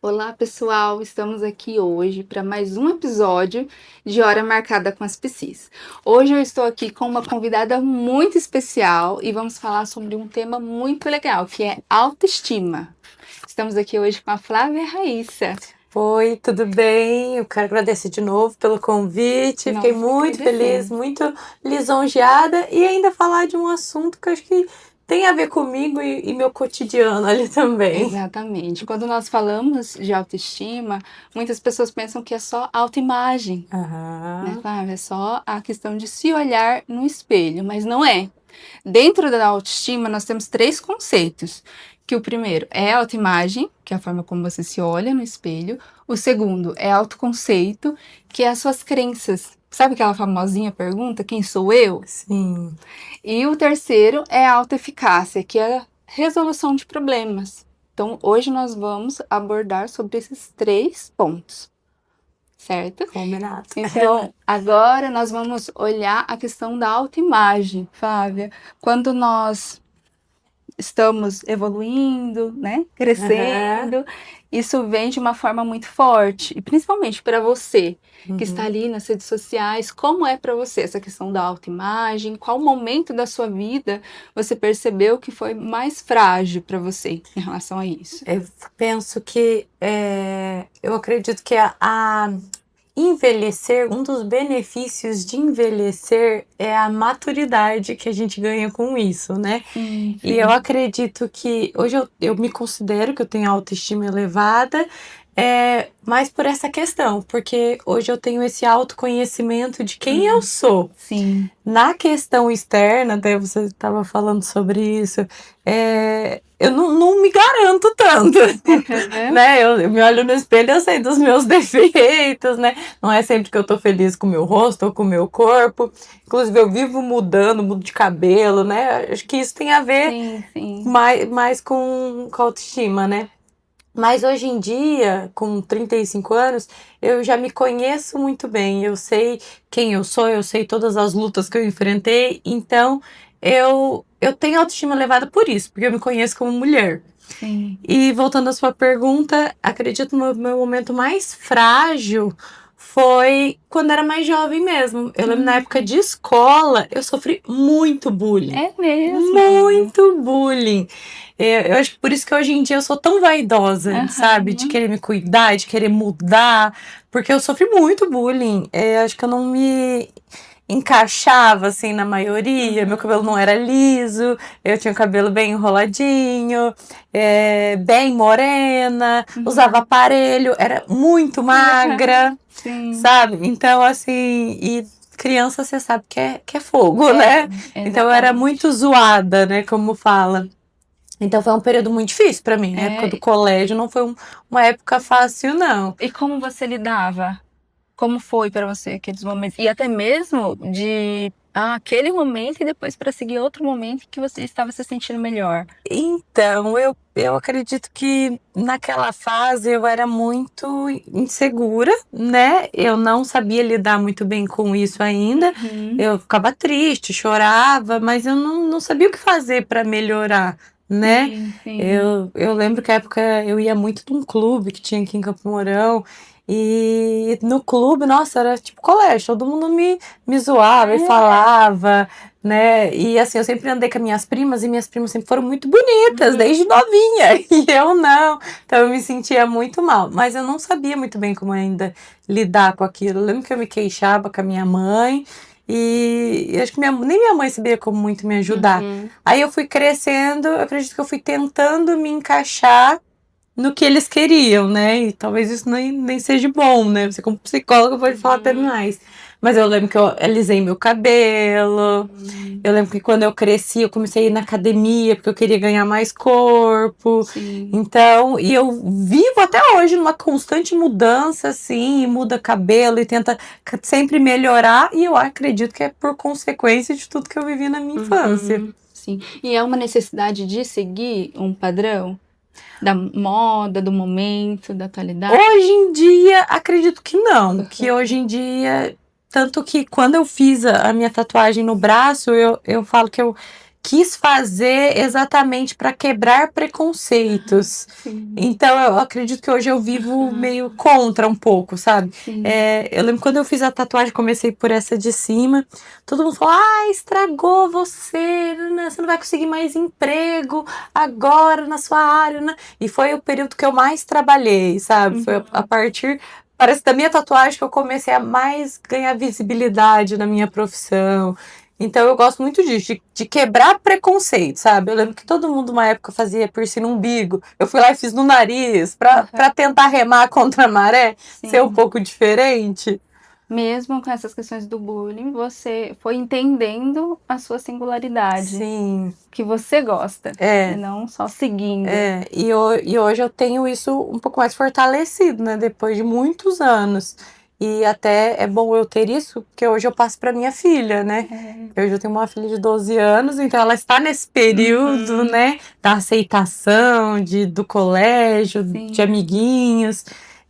Olá, pessoal! Estamos aqui hoje para mais um episódio de Hora Marcada com as Psis. Hoje eu estou aqui com uma convidada muito especial e vamos falar sobre um tema muito legal, que é autoestima. Estamos aqui hoje com a Flávia Raíssa. Oi, tudo bem? Eu quero agradecer de novo pelo convite. Nós Fiquei muito feliz, muito lisonjeada e ainda falar de um assunto que eu acho que tem a ver comigo e meu cotidiano ali também. Exatamente. Quando nós falamos de autoestima, muitas pessoas pensam que é só autoimagem, né, Flávia? É só a questão de se olhar no espelho, mas não é. Dentro da autoestima, nós temos 3 conceitos, que o primeiro é a autoimagem, que é a forma como você se olha no espelho. O segundo é autoconceito, que é as suas crenças. Sabe aquela famosinha pergunta, quem sou eu? Sim. E o terceiro é a autoeficácia, que é a resolução de problemas. Então, hoje nós vamos abordar sobre esses 3 pontos, certo? Combinado. Então, agora nós vamos olhar a questão da autoimagem, Flávia. Quando nós estamos evoluindo, né, crescendo, isso vem de uma forma muito forte. E principalmente para você, que está ali nas redes sociais, como é para você essa questão da autoimagem? Qual momento da sua vida você percebeu que foi mais frágil para você em relação a isso? Eu penso que eu acredito que a envelhecer, um dos benefícios de envelhecer é a maturidade que a gente ganha com isso, né? Sim. E eu acredito que hoje eu me considero que eu tenho autoestima elevada, mais por essa questão, porque hoje eu tenho esse autoconhecimento de quem eu sou. Sim. Na questão externa, até você estava falando sobre isso, eu não me garanto tanto, né? Eu me olho no espelho e eu sei dos meus defeitos, né? Não é sempre que eu tô feliz com o meu rosto ou com o meu corpo. Inclusive, eu vivo mudando, mudo de cabelo, né? Acho que isso tem a ver mais com a autoestima, né? Mas hoje em dia, com 35 anos, eu já me conheço muito bem. Eu sei quem eu sou, eu sei todas as lutas que eu enfrentei. Então, eu tenho autoestima elevada por isso, porque eu me conheço como mulher. Sim. E voltando à sua pergunta, acredito no meu momento mais frágil foi quando era mais jovem mesmo. Eu lembro na época de escola, eu sofri muito bullying. É mesmo? Muito bullying. Eu acho que por isso que hoje em dia eu sou tão vaidosa, sabe? De querer me cuidar, de querer mudar. Porque eu sofri muito bullying. Acho que eu não me encaixava, assim, na maioria. Meu cabelo não era liso. Eu tinha o cabelo bem enroladinho. Bem morena. Usava aparelho. Era muito magra. Sim. Sabe? Então, assim... E criança, você sabe que é fogo, né? Exatamente. Então, eu era muito zoada, né? Como fala. Então foi um período muito difícil pra mim. A época do colégio não foi uma época fácil, não. E como você lidava? Como foi para você aqueles momentos? E até mesmo de aquele momento e depois para seguir outro momento que você estava se sentindo melhor. Então, eu acredito que naquela fase eu era muito insegura, né? Eu não sabia lidar muito bem com isso ainda. Eu ficava triste, chorava, mas eu não sabia o que fazer para melhorar, né? Sim. Eu lembro que na época eu ia muito num clube que tinha aqui em Campo Mourão. E no clube, nossa, era tipo colégio, todo mundo me zoava e falava, né? E assim, eu sempre andei com minhas primas e minhas primas sempre foram muito bonitas, desde novinha, e eu não. Então eu me sentia muito mal, mas eu não sabia muito bem como ainda lidar com aquilo. Eu lembro que eu me queixava com a minha mãe. E acho que nem minha mãe sabia como muito me ajudar. Aí eu fui crescendo, eu acredito que eu fui tentando me encaixar no que eles queriam, né? E talvez isso nem seja bom, né? Você como psicóloga pode falar até mais. Mas eu lembro que eu alisei meu cabelo. Eu lembro que quando eu cresci, eu comecei a ir na academia, porque eu queria ganhar mais corpo. Sim. Então, e eu vivo até hoje numa constante mudança, assim, e muda cabelo e tenta sempre melhorar. E eu acredito que é por consequência de tudo que eu vivi na minha infância. Sim. E é uma necessidade de seguir um padrão? Da moda, do momento, da atualidade? Hoje em dia, acredito que não. Que hoje em dia, tanto que quando eu fiz a minha tatuagem no braço, eu falo que quis fazer exatamente para quebrar preconceitos. Sim. Então, eu acredito que hoje eu vivo meio contra um pouco, sabe? Eu lembro quando eu fiz a tatuagem, comecei por essa de cima, todo mundo falou, estragou você, você não vai conseguir mais emprego agora na sua área, né? E foi o período que eu mais trabalhei, sabe? Foi a partir, parece, da minha tatuagem que eu comecei a mais ganhar visibilidade na minha profissão. Então eu gosto muito disso, de quebrar preconceito, sabe? Eu lembro que todo mundo uma época fazia piercing no umbigo. Eu fui lá e fiz no nariz pra tentar remar contra a maré, ser um pouco diferente. Mesmo com essas questões do bullying, você foi entendendo a sua singularidade. Sim. Que você gosta. E não só seguindo. E hoje eu tenho isso um pouco mais fortalecido, né? Depois de muitos anos. E até é bom eu ter isso, porque hoje eu passo para minha filha, né? Hoje eu tenho uma filha de 12 anos, então ela está nesse período, né? Da aceitação, do colégio, de amiguinhos.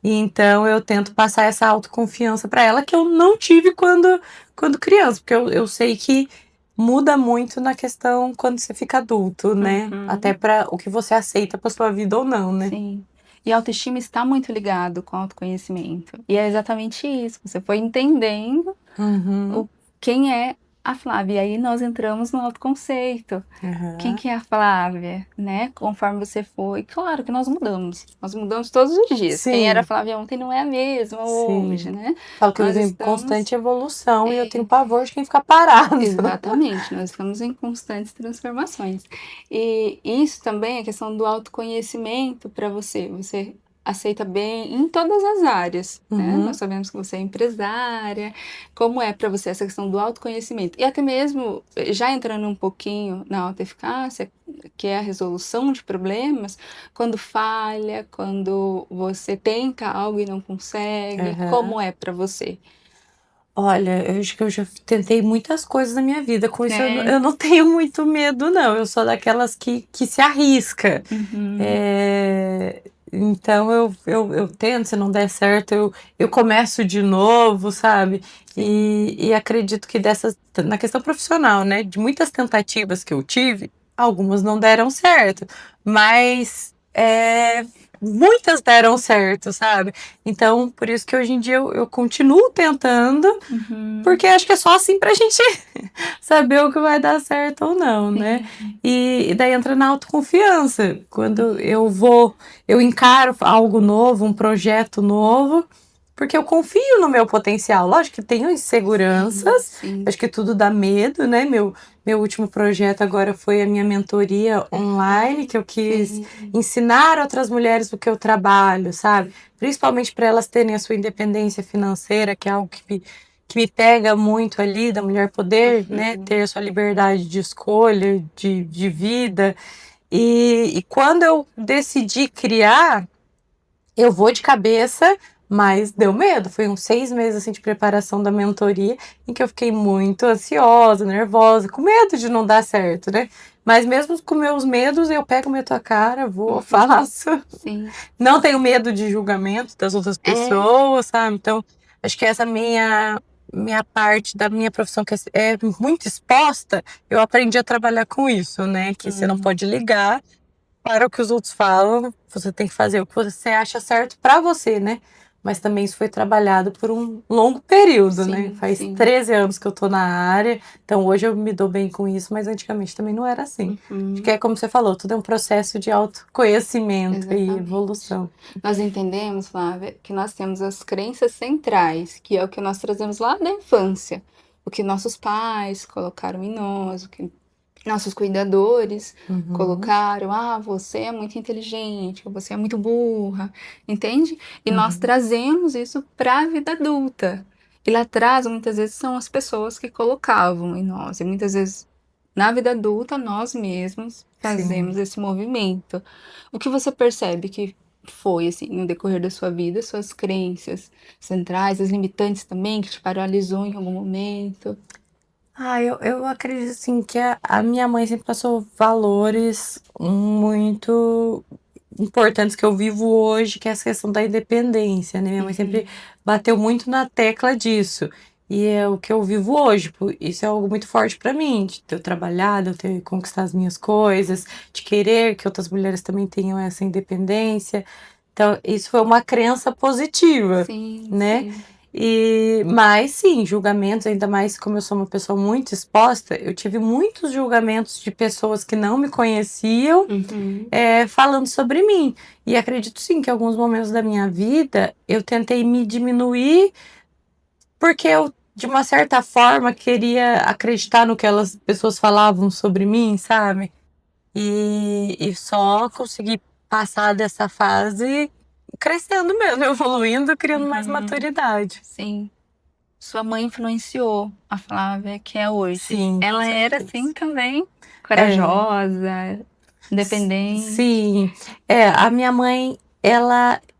E então eu tento passar essa autoconfiança para ela que eu não tive quando criança, porque eu sei que muda muito na questão quando você fica adulto, né? Até para o que você aceita para sua vida ou não, né? Sim. E a autoestima está muito ligado com o autoconhecimento. E é exatamente isso. Você foi entendendo quem é a Flávia. E aí nós entramos no autoconceito. Quem que é a Flávia, né? Conforme você foi. Claro que nós mudamos. Nós mudamos todos os dias. Sim. Quem era a Flávia ontem não é a mesma hoje, né? Falo que eu vivo em constante evolução e eu tenho pavor de quem fica parado. Exatamente. Nós estamos em constantes transformações. E isso também é questão do autoconhecimento para você. Você aceita bem em todas as áreas, né? Nós sabemos que você é empresária. Como é para você essa questão do autoconhecimento? E até mesmo, já entrando um pouquinho na autoeficácia, que é a resolução de problemas, quando falha, quando você tenta algo e não consegue, como é para você? Olha, eu acho que eu já tentei muitas coisas na minha vida. Com isso, eu não tenho muito medo, não. Eu sou daquelas que se arrisca. Então, eu tento, se não der certo, eu começo de novo, sabe? E acredito que na questão profissional, né? De muitas tentativas que eu tive, algumas não deram certo. Mas muitas deram certo, sabe? Então, por isso que hoje em dia eu continuo tentando, porque acho que é só assim pra gente saber o que vai dar certo ou não, né? E daí entra na autoconfiança. Quando eu encaro algo novo, um projeto novo, porque eu confio no meu potencial. Lógico que tenho inseguranças, acho que tudo dá medo, né? Meu último projeto agora foi a minha mentoria online, que eu quis ensinar outras mulheres o que eu trabalho, sabe? Principalmente para elas terem a sua independência financeira, que é algo que me pega muito ali, da mulher poder, né? Ter a sua liberdade de escolha, de vida. E quando eu decidi criar, eu vou de cabeça, mas deu medo. Foi uns 6 meses assim, de preparação da mentoria, em que eu fiquei muito ansiosa, nervosa, com medo de não dar certo, né? Mas mesmo com meus medos, eu pego, meto a cara, vou, faço. Não tenho medo de julgamento das outras pessoas, sabe? Então, acho que essa minha parte da minha profissão, que é muito exposta, eu aprendi a trabalhar com isso, né? Que você não pode ligar para o que os outros falam, você tem que fazer o que você acha certo para você, né? Mas também isso foi trabalhado por um longo período, né? Faz 13 anos que eu tô na área, então hoje eu me dou bem com isso, mas antigamente também não era assim. Acho que é como você falou, tudo é um processo de autoconhecimento e evolução. Nós entendemos, Flávia, que nós temos as crenças centrais, que é o que nós trazemos lá da infância, o que nossos pais colocaram em nós, o que nossos cuidadores colocaram, você é muito inteligente, você é muito burra, entende? E nós trazemos isso para a vida adulta. E lá atrás, muitas vezes, são as pessoas que colocavam em nós. E muitas vezes, na vida adulta, nós mesmos fazemos esse movimento. O que você percebe que foi, assim, no decorrer da sua vida, suas crenças centrais, as limitantes também, que te paralisou em algum momento? Eu acredito assim que a minha mãe sempre passou valores muito importantes que eu vivo hoje, que é essa questão da independência, né? Minha mãe sempre bateu muito na tecla disso. E é o que eu vivo hoje. Isso é algo muito forte pra mim, de eu trabalhar, de eu ter conquistar as minhas coisas, de querer que outras mulheres também tenham essa independência. Então, isso foi uma crença positiva, Sim, né? sim. Mas sim, julgamentos, ainda mais como eu sou uma pessoa muito exposta, eu tive muitos julgamentos de pessoas que não me conheciam, Uhum. falando sobre mim. E acredito sim que em alguns momentos da minha vida eu tentei me diminuir porque eu, de uma certa forma, queria acreditar no que elas pessoas falavam sobre mim, sabe? E só consegui passar dessa fase crescendo mesmo, evoluindo, criando mais Uhum. maturidade. Sim. Sua mãe influenciou a Flávia que é hoje. Sim, com Ela era certeza. assim também, É, corajosa, independente. sim. A minha mãe,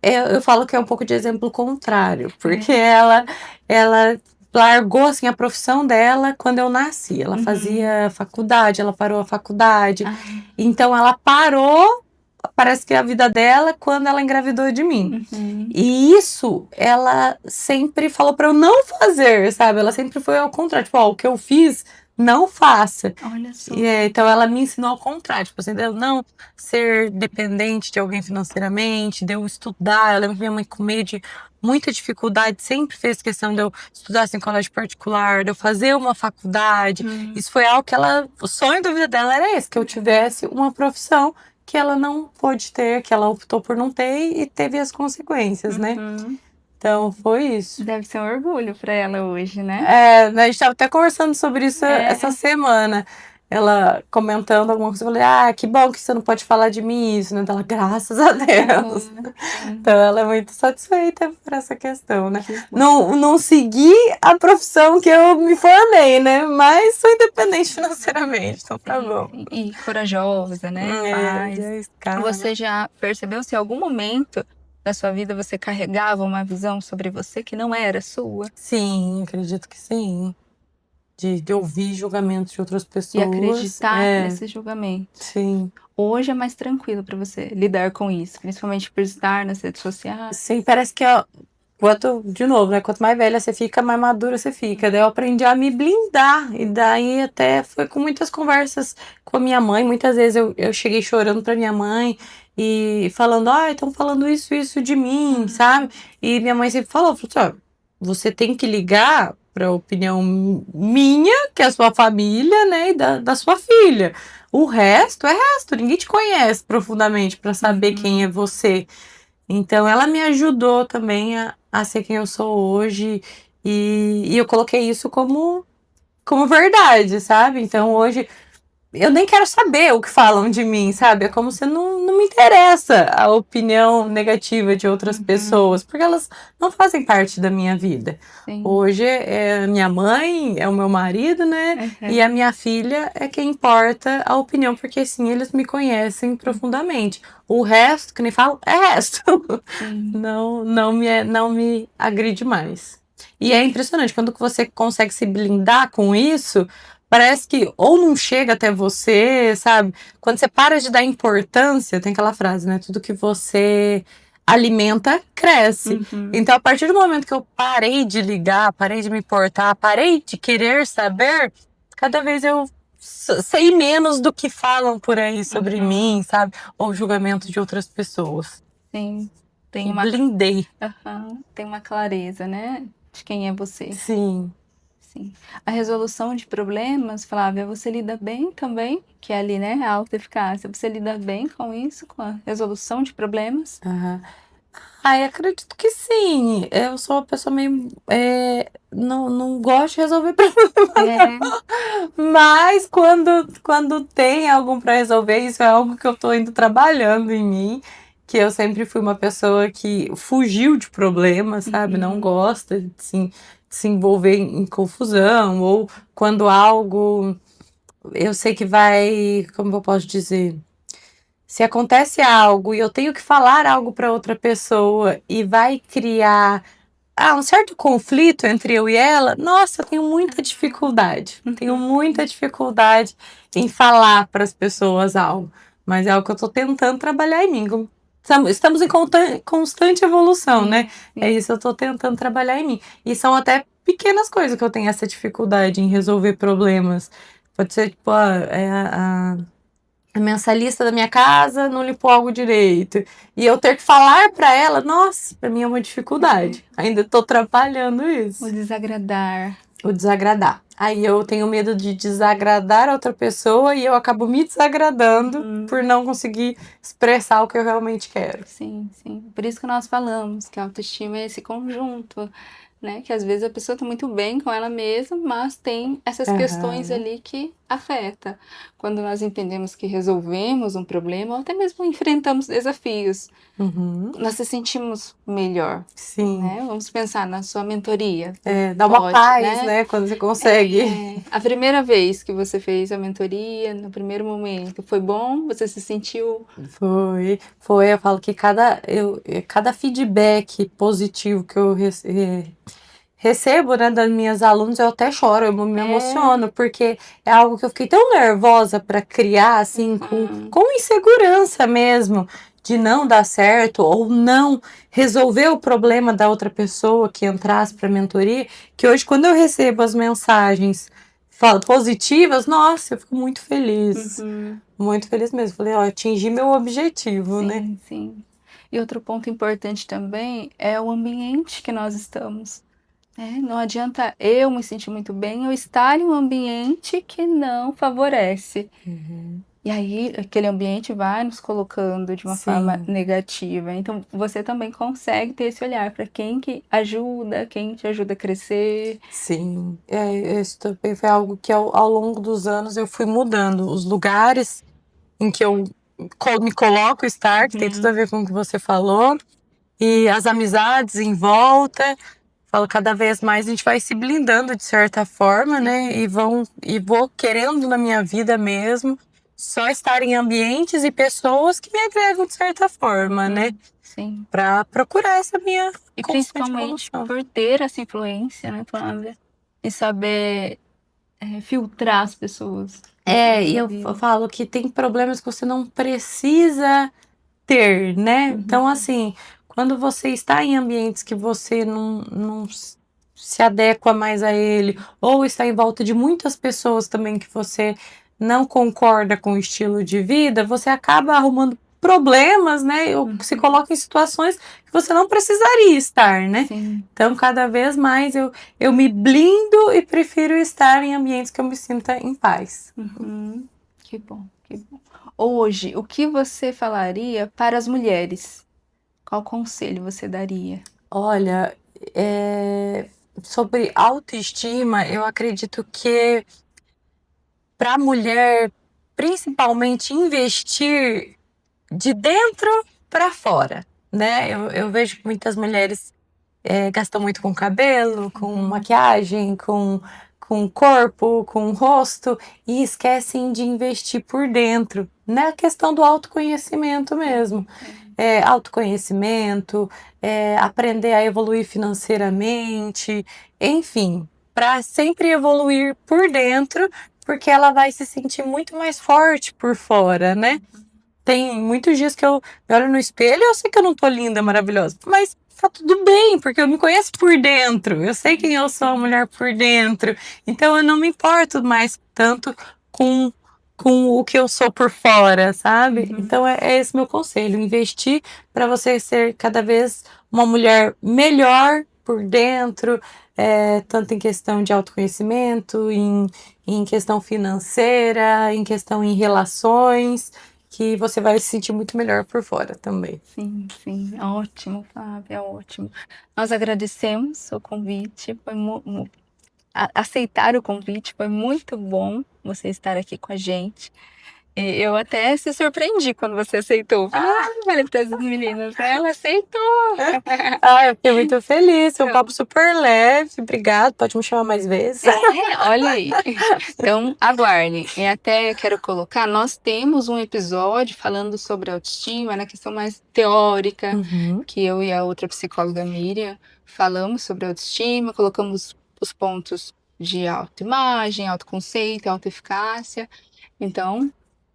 eu falo que é um pouco de exemplo contrário, porque É. ela largou assim a profissão dela quando eu nasci. Ela Uhum. fazia faculdade, ela parou a faculdade. Ah, Então ela parou, parece que a vida dela quando ela engravidou de mim. uhum. E isso ela sempre falou pra eu não fazer, sabe? Ela sempre foi ao contrário, tipo, ó, o que eu fiz, não faça. Olha só. Então ela me ensinou ao contrário, tipo assim, de eu não ser dependente de alguém financeiramente, de eu estudar. Eu lembro que minha mãe, com meio de muita dificuldade, sempre fez questão de eu estudar em colégio particular, de eu fazer uma faculdade. Uhum. Isso foi algo que o sonho da vida dela era esse, que eu tivesse uma profissão que ela não pôde ter, que ela optou por não ter e teve as consequências, né? Uhum. Então foi isso. Deve ser um orgulho para ela hoje, né? A gente estava até conversando sobre isso essa É. semana. Ela comentando alguma coisa, eu falei, ah, que bom que você não pode falar de mim isso, né? Ela, graças a Deus. Uhum. Sim. Então ela é muito satisfeita por essa questão, né? Que bom. Não segui a profissão que eu me formei, né? Mas sou independente financeiramente, então tá Sim, bom. sim. E corajosa, né? Já Faz. escala. Você já percebeu se em algum momento da sua vida você carregava uma visão sobre você que não era sua? Sim, acredito que sim. De ouvir julgamentos de outras E pessoas. acreditar nesse julgamento. Sim. Hoje é mais tranquilo para você lidar com isso, principalmente por estar nas redes sociais. Sim, parece que, ó, de novo, né? Quanto mais velha você fica, mais madura você fica. Daí eu aprendi a me blindar. E daí até foi com muitas conversas com a minha mãe. Muitas vezes eu cheguei chorando pra minha mãe e falando, ah, estão falando isso de mim, sabe? E minha mãe sempre falou assim, ó, você tem que ligar pra opinião minha, que é a sua família, né? E da sua filha. O resto é resto, ninguém te conhece profundamente pra saber quem é você. Então, ela me ajudou também a ser quem eu sou hoje. E eu coloquei isso como verdade, sabe? Então, hoje, eu nem quero saber o que falam de mim, sabe? É como se não me interessa a opinião negativa de outras pessoas, porque elas não fazem parte da minha vida. Sim. Hoje é a minha mãe, é o meu marido, né? E a Uhum. minha filha é quem importa a opinião, porque sim, eles me conhecem profundamente. O resto, que nem falo, é resto. Sim. Não me agride mais. E é impressionante, quando você consegue se blindar com isso, parece que ou não chega até você, sabe? Quando você para de dar importância, tem aquela frase, né? Tudo que você alimenta, cresce. Uhum. Então, a partir do momento que eu parei de ligar, parei de me importar, parei de querer saber, cada vez eu sei menos do que falam por aí sobre Uhum. mim, sabe? Ou julgamento de outras pessoas. Sim. Tem Me uma, blindei. Aham. Tem uma clareza, né? De quem é você. Sim. Sim. A resolução de problemas, Flávia, você lida bem também? Que é ali, né? A autoeficácia. Você lida bem com isso, com a resolução de problemas? Aham. Acredito que sim. Eu sou uma pessoa meio. Não gosto de resolver problema, É. mas quando tem algum para resolver, isso é algo que eu tô indo trabalhando em mim. Que eu sempre fui uma pessoa que fugiu de problemas, sabe? Não Uhum. gosta de se envolver em confusão, ou quando algo eu sei que vai. Como eu posso dizer? Se acontece algo e eu tenho que falar algo para outra pessoa e vai criar um certo conflito entre eu e ela, nossa, eu tenho muita dificuldade. Tenho muita dificuldade em falar para as pessoas algo. Mas é algo que eu estou tentando trabalhar em mim. Estamos em constante evolução, né? Sim, É sim. isso, eu estou tentando trabalhar em mim. E são até pequenas coisas que eu tenho essa dificuldade em resolver problemas. Pode ser, tipo, a mensalista da minha casa não limpou algo direito. E eu ter que falar pra ela, nossa, pra mim é uma dificuldade. Ainda tô trabalhando isso. O desagradar. O desagradar. Aí eu tenho medo de desagradar a outra pessoa e eu acabo me desagradando por não conseguir expressar o que eu realmente quero. Sim, sim. Por isso que nós falamos que a autoestima é esse conjunto, né? Que às vezes a pessoa tá muito bem com ela mesma, mas tem essas questões ali que afeta. Quando nós entendemos que resolvemos um problema, ou até mesmo enfrentamos desafios, nós se sentimos melhor. Sim. Né? Vamos pensar na sua mentoria. Dá uma paz, né? Quando você consegue. A primeira vez que você fez a mentoria, no primeiro momento, foi bom? Você se sentiu... Foi. Eu falo que cada feedback positivo que eu recebo, né, das minhas alunas, eu até choro, eu me emociono, porque é algo que eu fiquei tão nervosa para criar, assim, com insegurança mesmo, de não dar certo ou não resolver o problema da outra pessoa que entrasse para a mentoria, que hoje, quando eu recebo as mensagens positivas, nossa, eu fico muito feliz. Muito feliz mesmo. Falei, atingi meu objetivo, sim, né? Sim. E outro ponto importante também é o ambiente que nós estamos. Não adianta eu me sentir muito bem ou estar em um ambiente que não favorece. E aí, aquele ambiente vai nos colocando de uma forma negativa. Então, você também consegue ter esse olhar para quem que ajuda, quem te ajuda a crescer. Sim, isso também foi algo que ao longo dos anos eu fui mudando. Os lugares em que eu me coloco estar, que tem tudo a ver com o que você falou, e as amizades em volta. Falo, cada vez mais a gente vai se blindando de certa forma, né? E vou querendo na minha vida mesmo só estar em ambientes e pessoas que me agregam de certa forma, né? Sim. Para procurar essa minha e principalmente por ter essa influência, né, Flávia? E saber filtrar as pessoas. E eu falo que tem problemas que você não precisa ter, né? Então, assim, quando você está em ambientes que você não se adequa mais a ele, ou está em volta de muitas pessoas também que você não concorda com o estilo de vida, você acaba arrumando problemas, né? Ou se coloca em situações que você não precisaria estar, né? Sim. Então, cada vez mais eu me blindo e prefiro estar em ambientes que eu me sinta em paz. Que bom, que bom. Hoje, o que você falaria para as mulheres? Qual conselho você daria? Olha, sobre autoestima, eu acredito que para a mulher, principalmente investir de dentro para fora, né? Eu vejo que muitas mulheres gastam muito com cabelo, com maquiagem, com corpo, com rosto e esquecem de investir por dentro, na questão do autoconhecimento mesmo. Autoconhecimento, aprender a evoluir financeiramente, enfim, para sempre evoluir por dentro, porque ela vai se sentir muito mais forte por fora, né? Tem muitos dias que eu me olho no espelho e eu sei que eu não tô linda, maravilhosa, mas tá tudo bem, porque eu me conheço por dentro, eu sei quem eu sou, a mulher por dentro, então eu não me importo mais tanto com o que eu sou por fora, sabe? Então é esse meu conselho, investir para você ser cada vez uma mulher melhor por dentro, tanto em questão de autoconhecimento, em questão financeira, em questão em relações, que você vai se sentir muito melhor por fora também. Sim, sim. Ótimo, Flávia, ótimo. Nós agradecemos o convite, aceitar o convite, foi muito bom você estar aqui com a gente. Eu até se surpreendi quando você aceitou. Falei para as meninas, ela aceitou. Eu fiquei muito feliz, foi um papo super leve, obrigado, pode me chamar mais vezes. Olha aí. Então, aguardem. E até quero colocar, nós temos um episódio falando sobre autoestima, na questão mais teórica, que eu e a outra psicóloga Miriam falamos sobre autoestima, colocamos os pontos de autoimagem, autoconceito, autoeficácia. Então,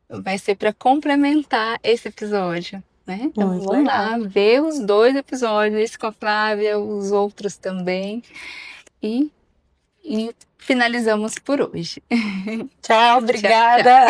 vai ser para complementar esse episódio, né? Então, Muito vamos legal. lá, ver os 2 episódios, esse com a Flávia, os outros também. E E finalizamos por hoje. Tchau, obrigada.